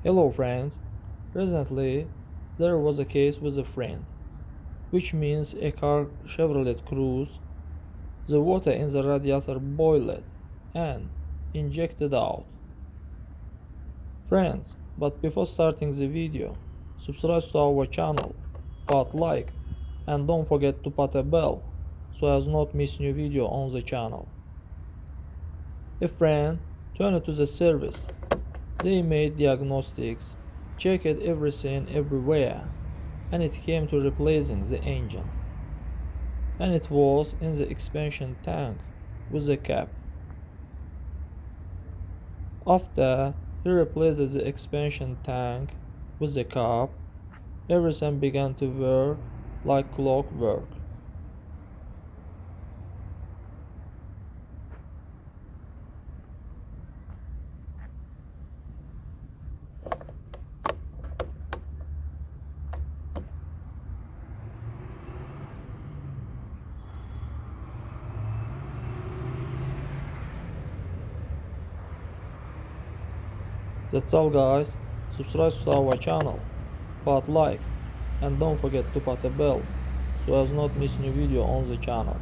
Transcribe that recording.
Hello friends, recently there was a case with a friend, which means a car Chevrolet Cruze, the water in the radiator boiled and injected out. Friends, but before starting the video, subscribe to our channel, put like and don't forget to put a bell so as not miss new video on the channel. A friend turned to the service. They made diagnostics, checked everything everywhere, and it came to replacing the engine. And it was in the expansion tank with the cap. After he replaced the expansion tank with the cap, everything began to work like clockwork. That's all guys, subscribe to our channel, put like and don't forget to put a bell so as not miss new video on the channel.